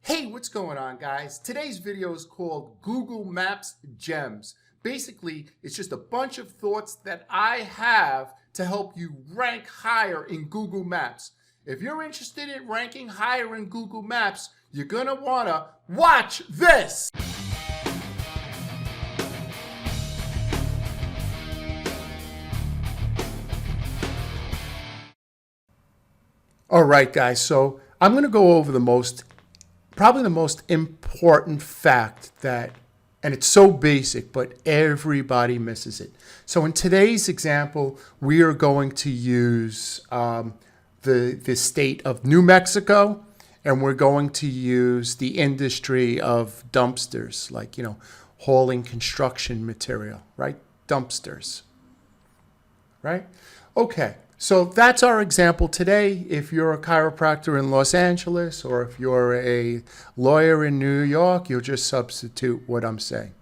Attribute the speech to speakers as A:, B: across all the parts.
A: Hey, what's going on, guys? Today's video is called Google Maps Gems. Basically, it's just a bunch of thoughts that I have to help you rank higher in Google Maps. If you're interested in ranking higher in Google Maps, you're gonna wanna watch this. All right, guys, so I'm gonna go over probably the most important fact and it's so basic, but everybody misses it. So in today's example, we are going to use the state of New Mexico, and we're going to use the industry of dumpsters, like, hauling construction material, right? Dumpsters, right? Okay. So that's our example today. If you're a chiropractor in Los Angeles or if you're a lawyer in New York, you'll just substitute what I'm saying.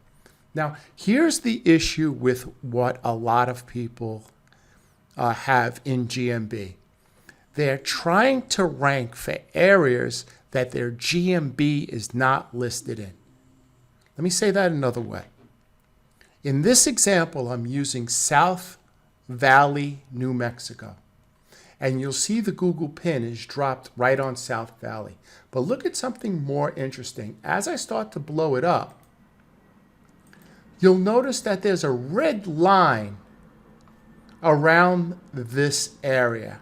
A: Now, here's the issue with what a lot of people have in GMB. They're trying to rank for areas that their GMB is not listed in. Let me say that another way. In this example, I'm using South Valley, New Mexico. And you'll see the Google pin is dropped right on South Valley. But look at something more interesting. As I start to blow it up, you'll notice that there's a red line around this area.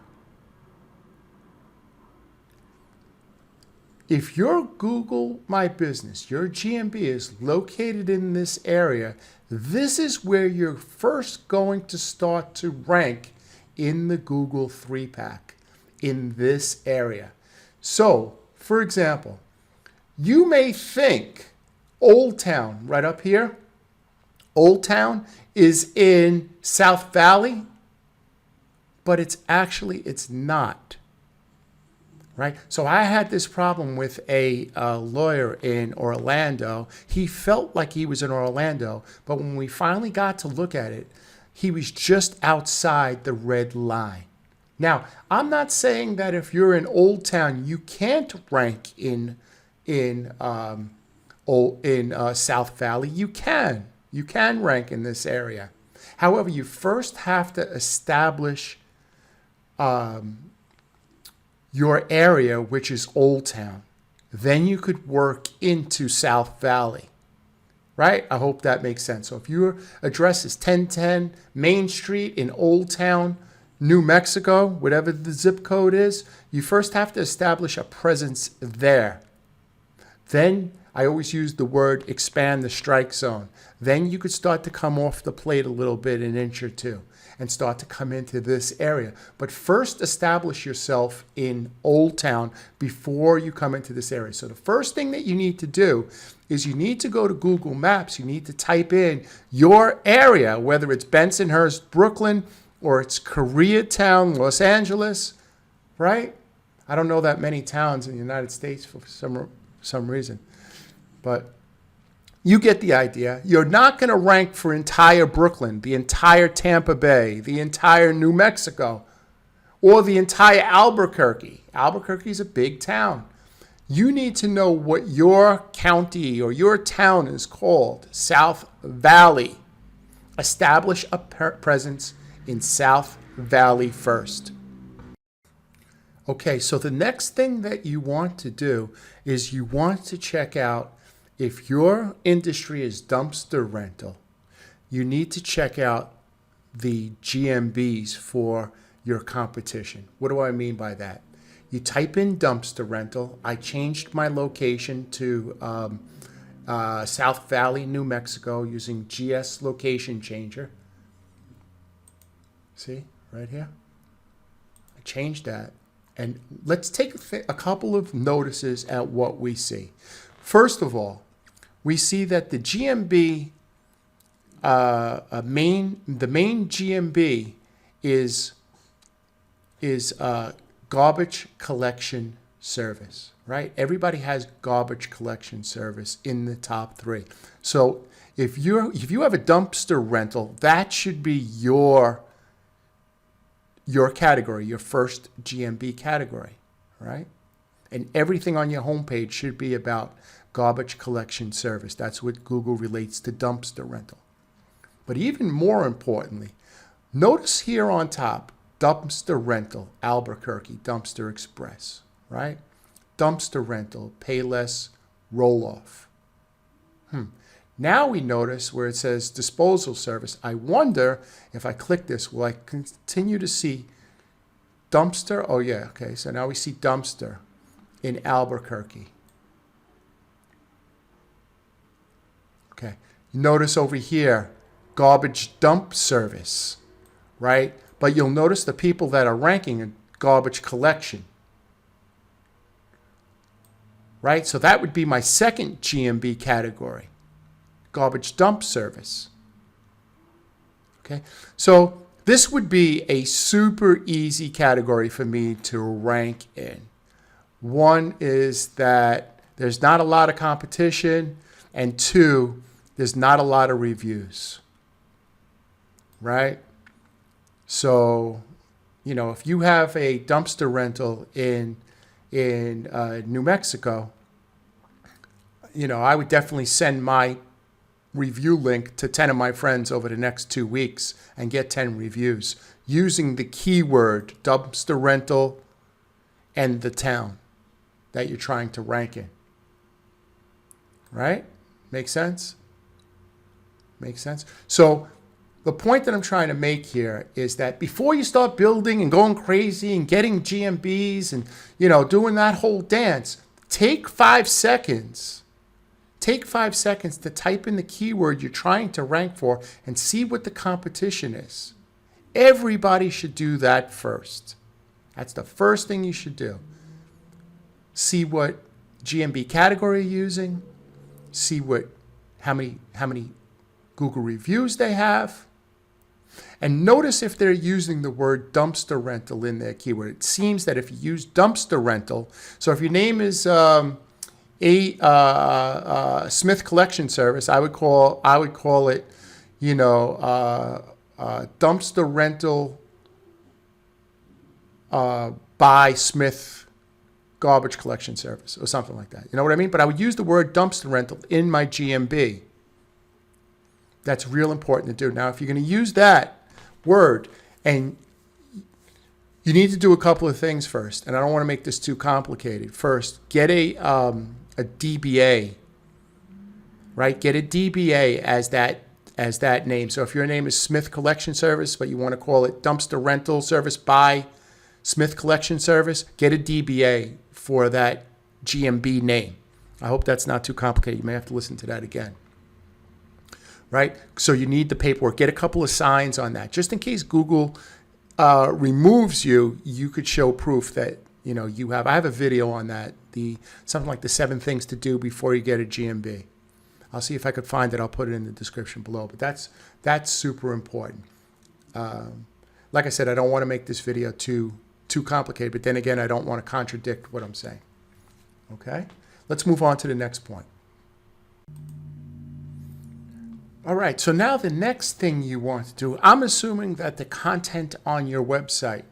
A: If your Google My Business, your GMB is located in this area, this is where you're first going to start to rank in the Google 3-pack, in this area. So, for example, you may think Old Town, right up here, Old Town is in South Valley, but it's not. Right? So I had this problem with a lawyer in Orlando. He felt like he was in Orlando, but when we finally got to look at it, he was just outside the red line. Now, I'm not saying that if you're in Old Town, you can't rank in South Valley. You can rank in this area. However, you first have to establish your area, which is Old Town. Then you could work into South Valley, right? I hope that makes sense. So if your address is 1010 Main Street in Old Town, New Mexico, whatever the zip code is, you first have to establish a presence there. Then I always use the word expand the strike zone. Then you could start to come off the plate a little bit, an inch or two, and start to come into this area. But first establish yourself in Old Town before you come into this area. So the first thing that you need to do is you need to go to Google Maps. You need to type in your area, whether it's Bensonhurst, Brooklyn, or it's Koreatown, Los Angeles, right? I don't know that many towns in the United States for some reason, but you get the idea. You're not going to rank for entire Brooklyn, the entire Tampa Bay, the entire New Mexico, or the entire Albuquerque. Albuquerque is a big town. You need to know what your county or your town is called. South Valley. Establish a presence in South Valley first. Okay, so the next thing that you want to do is you want to check out, if your industry is dumpster rental, you need to check out the GMBs for your competition. What do I mean by that? You type in dumpster rental. I changed my location to South Valley, New Mexico, using GS Location Changer. See, right here? I changed that. And let's take a couple of notices at what we see. First of all, we see that the GMB, the main GMB is garbage collection service, right? Everybody has garbage collection service in the top 3. So if you have a dumpster rental, that should be your category, your first GMB category, right? And everything on your homepage should be about garbage collection service. That's what Google relates to dumpster rental. But even more importantly, notice here on top, dumpster rental, Albuquerque, Dumpster Express, right? Dumpster rental, pay less, roll off. Now we notice where it says disposal service. I wonder if I click this, will I continue to see dumpster? Oh yeah, okay, so now we see dumpster in Albuquerque. Okay, notice over here, garbage dump service, right? But you'll notice the people that are ranking in garbage collection, right? So that would be my second GMB category, garbage dump service. Okay, so this would be a super easy category for me to rank in. One is that there's not a lot of competition, and two, there's not a lot of reviews, right? So, you know, if you have a dumpster rental in New Mexico, you know, I would definitely send my review link to 10 of my friends over the next 2 weeks and get 10 reviews using the keyword dumpster rental and the town that you're trying to rank in. Right? Make sense? Makes sense? So the point that I'm trying to make here is that before you start building and going crazy and getting GMBs and, you know, doing that whole dance, take 5 seconds. Take 5 seconds to type in the keyword you're trying to rank for and see what the competition is. Everybody should do that first. That's the first thing you should do. See what GMB category you're using. See how many Google reviews they have. And notice if they're using the word dumpster rental in their keyword. It seems that if you use dumpster rental, so if your name is Smith Collection Service, I would call it, you know, dumpster rental by Smith Garbage Collection Service or something like that. You know what I mean? But I would use the word dumpster rental in my GMB. That's real important to do. Now, if you're going to use that word, and you need to do a couple of things first, and I don't want to make this too complicated. First, get a DBA, right? Get a DBA as that name. So if your name is Smith Collection Service, but you want to call it Dumpster Rental Service by Smith Collection Service, get a DBA for that GMB name. I hope that's not too complicated. You may have to listen to that again. Right? So you need the paperwork. Get a couple of signs on that. Just in case Google removes you, you could show proof that, you know, you have. I have a video on that, something like the 7 things to do before you get a GMB. I'll see if I could find it. I'll put it in the description below. But that's super important. Like I said, I don't want to make this video too complicated, but then again, I don't want to contradict what I'm saying. Okay? Let's move on to the next point. All right, so now the next thing you want to do, I'm assuming that the content on your website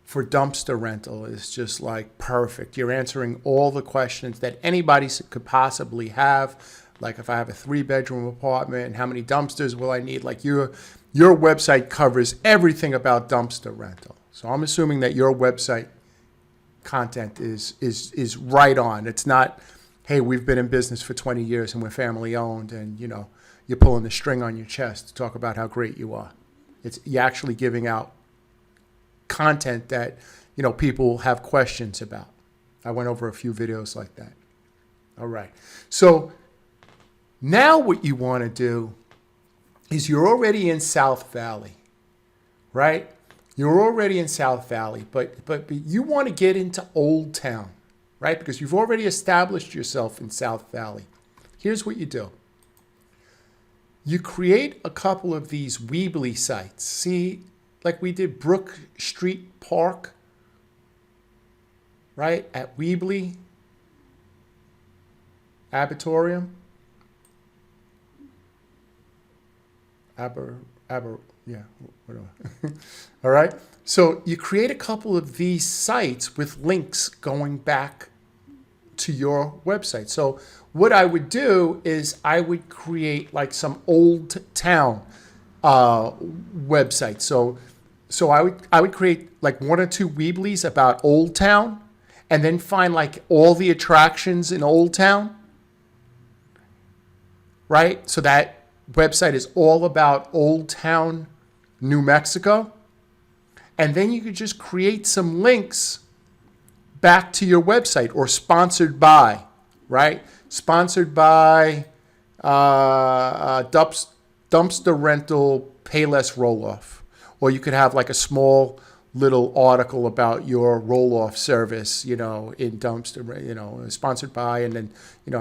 A: for dumpster rental is just like perfect. You're answering all the questions that anybody could possibly have. Like if I have a 3-bedroom apartment, and how many dumpsters will I need? Like your website covers everything about dumpster rental. So I'm assuming that your website content is right on. It's not, hey, we've been in business for 20 years and we're family owned, and you know, you're pulling the string on your chest to talk about how great you are. You're actually giving out content that, you know, people have questions about. I went over a few videos like that. All right. So now what you want to do is you're already in South Valley, right? You're already in South Valley, but you want to get into Old Town, right? Because you've already established yourself in South Valley. Here's what you do. You create a couple of these Weebly sites. See, like we did Brook Street Park, right? At Weebly, Abatorium. Yeah, whatever. All right. So you create a couple of these sites with links going back to your website. So what I would do is I would create like some old town website. So I would create like one or two Weeblies about Old Town, and then find like all the attractions in Old Town, right? So that website is all about Old Town, New Mexico. And then you could just create some links back to your website, or sponsored by, right? Sponsored by dumpster rental, pay less roll off. Or you could have like a small little article about your roll off service, in dumpster, sponsored by, and then,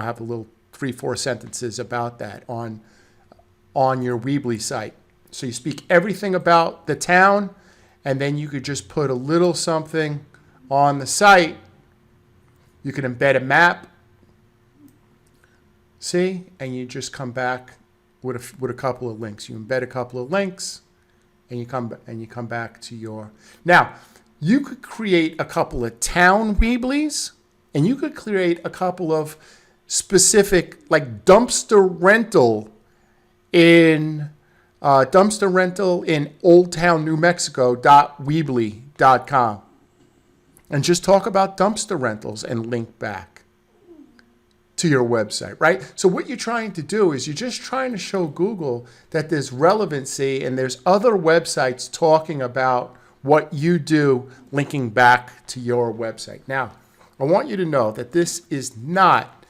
A: have a little 3-4 sentences about that on your Weebly site. So you speak everything about the town, and then you could just put a little something on the site. You can embed a map, see, and you just come back with a couple of links. You embed a couple of links, and you come back to your. Now, you could create a couple of town Weeblies, and you could create a couple of specific, like dumpster rental in Old Town, New Mexico .weebly.com, and just talk about dumpster rentals and link back to your website, right? So what you're trying to do is you're just trying to show Google that there's relevancy and there's other websites talking about what you do, linking back to your website. Now, I want you to know that this is not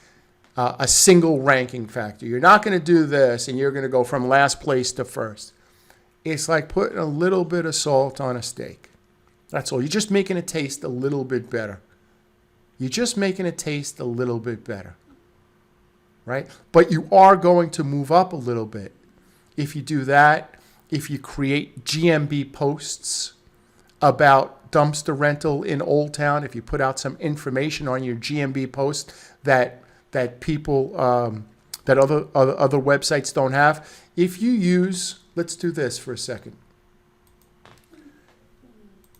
A: a single ranking factor. You're not going to do this and you're going to go from last place to first. It's like putting a little bit of salt on a steak. That's all. You're just making it taste a little bit better. You're just making it taste a little bit better, right? But you are going to move up a little bit. If you do that, if you create GMB posts about dumpster rental in Old Town, if you put out some information on your GMB post that people, that other websites don't have, if you use, let's do this for a second.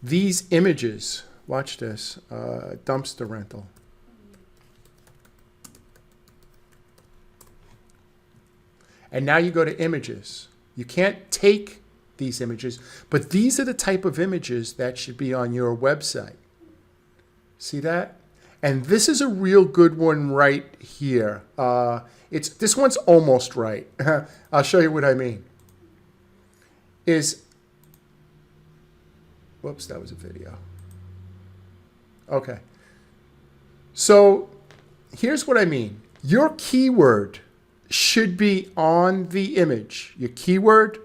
A: These images, watch this, dumpster rental. And now you go to images. You can't take these images, but these are the type of images that should be on your website. See that? And this is a real good one right here. This one's almost right. I'll show you what I mean. Whoops, that was a video. Okay. So here's what I mean. Your keyword should be on the image. Your keyword,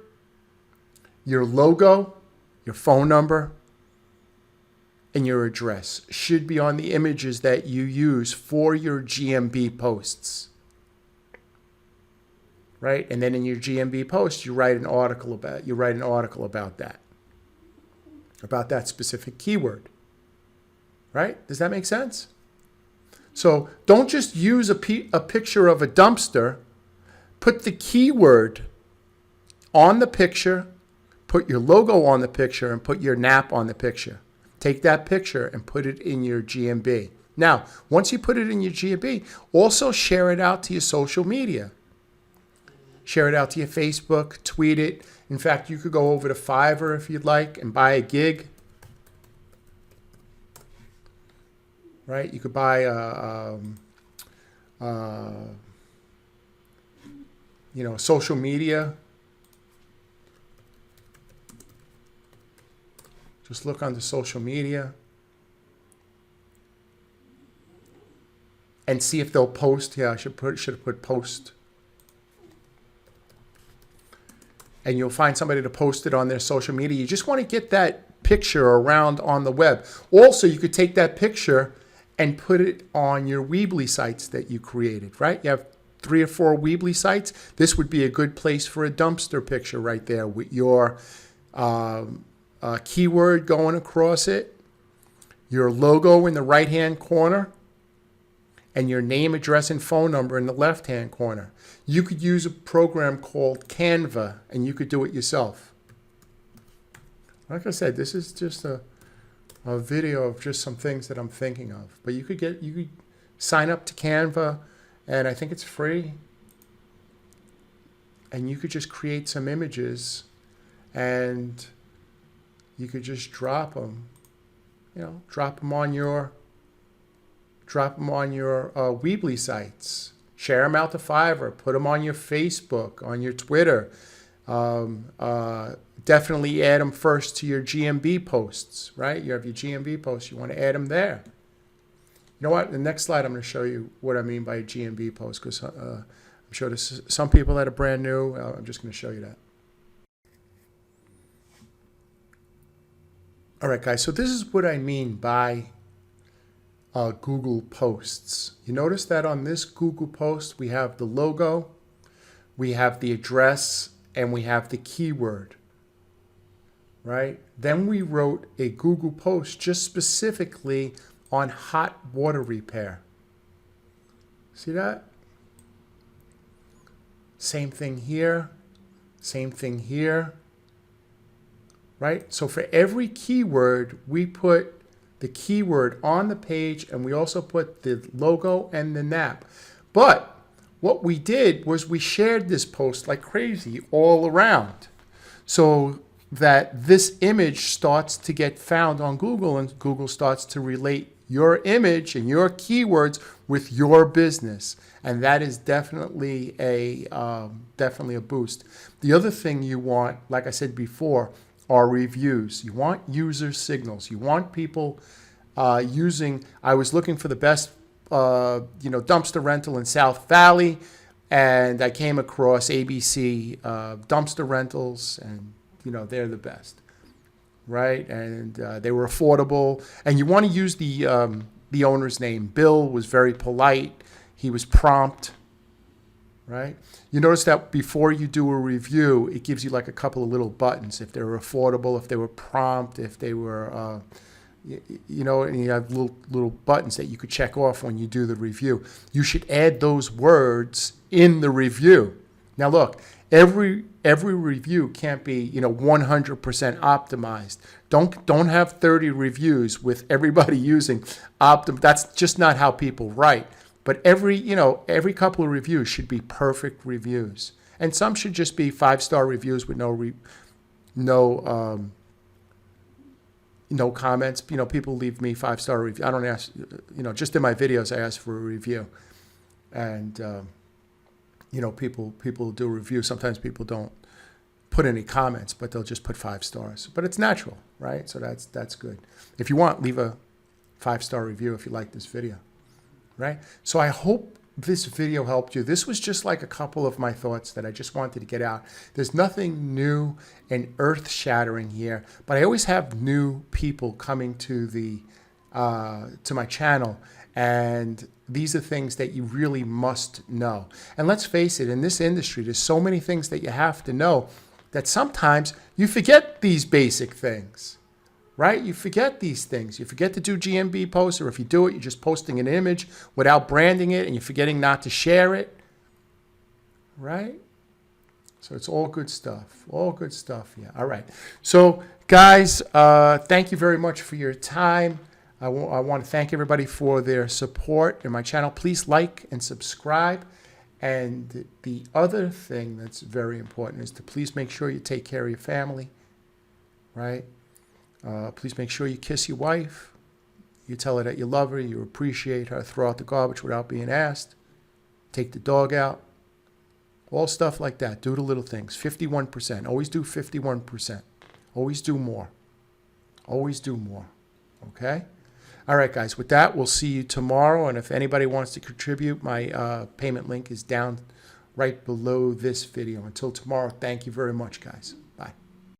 A: your logo, your phone number, and your address should be on the images that you use for your GMB posts. Right? And then in your GMB post, you write an article about that specific keyword. Right? Does that make sense? So don't just use a picture of a dumpster. Put the keyword on the picture, put your logo on the picture, and put your NAP on the picture. Take that picture and put it in your GMB. Now, once you put it in your GMB, also share it out to your social media. Share it out to your Facebook, tweet it. In fact, you could go over to Fiverr if you'd like and buy a gig. Right? You could buy social media. Just look on the social media and see if they'll post. Yeah, I should have put post. And you'll find somebody to post it on their social media. You just want to get that picture around on the web. Also, you could take that picture and put it on your Weebly sites that you created, right? You have 3 or 4 Weebly sites. This would be a good place for a dumpster picture right there with your keyword going across it, your logo in the right-hand corner, and your name, address, and phone number in the left-hand corner. You could use a program called Canva, and you could do it yourself. Like I said, this is just a video of just some things that I'm thinking of. But you could sign up to Canva, and I think it's free. And you could just create some images, and you could just drop them. You know, drop them on your Weebly sites. Share them out to Fiverr. Put them on your Facebook, on your Twitter. Definitely add them first to your GMB posts, right? You have your GMB posts. You want to add them there. You know what? The next slide, I'm going to show you what I mean by a GMB post, because I'm sure there's some people that are brand new. I'm just going to show you that. All right, guys. So this is what I mean by Google Posts. You notice that on this Google post, we have the logo, we have the address, and we have the keyword, right? Then we wrote a Google post just specifically on hot water repair. See that? Same thing here, same thing here, right? So for every keyword, we put the keyword on the page, and we also put the logo and the NAP. But what we did was we shared this post like crazy all around, so that this image starts to get found on Google, and Google starts to relate your image and your keywords with your business. And that is definitely a boost. The other thing you want, like I said before, are reviews. You want user signals. You want people using. I was looking for the best dumpster rental in South Valley, and I came across ABC dumpster rentals, and they're the best, right? And they were affordable. And you want to use the owner's name. Bill was very polite. He was prompt, right? You notice that before you do a review, it gives you like a couple of little buttons. If they were affordable, if they were prompt, if they were, and you have little buttons that you could check off when you do the review. You should add those words in the review. Now look, every review can't be 100% optimized. Don't have 30 reviews with everybody using optim. That's just not how people write. But every couple of reviews should be perfect reviews, and some should just be 5-star reviews with no comments. People leave me 5-star review. I don't ask. Just in my videos, I ask for a review, and people do a review. Sometimes people don't put any comments, but they'll just put 5 stars. But it's natural, right? So that's good. If you want, leave a 5-star review if you like this video. Right? So I hope this video helped you. This was just like a couple of my thoughts that I just wanted to get out. There's nothing new and earth-shattering here, but I always have new people coming to my channel, and these are things that you really must know. And let's face it, in this industry, there's so many things that you have to know that sometimes you forget these basic things. Right? You forget these things. You forget to do GMB posts, or if you do it, you're just posting an image without branding it, and you're forgetting not to share it. Right? So it's all good stuff. All good stuff. Yeah. All right. So guys, thank you very much for your time. I want to thank everybody for their support in my channel. Please like and subscribe. And the other thing that's very important is to please make sure you take care of your family. Right? Please make sure you kiss your wife. You tell her that you love her, you appreciate her, throw out the garbage without being asked, take the dog out, all stuff like that. Do the little things. 51%. Always do 51%. Always do more. Always do more. Okay? All right, guys. With that, we'll see you tomorrow. And if anybody wants to contribute, my payment link is down right below this video. Until tomorrow, thank you very much, guys.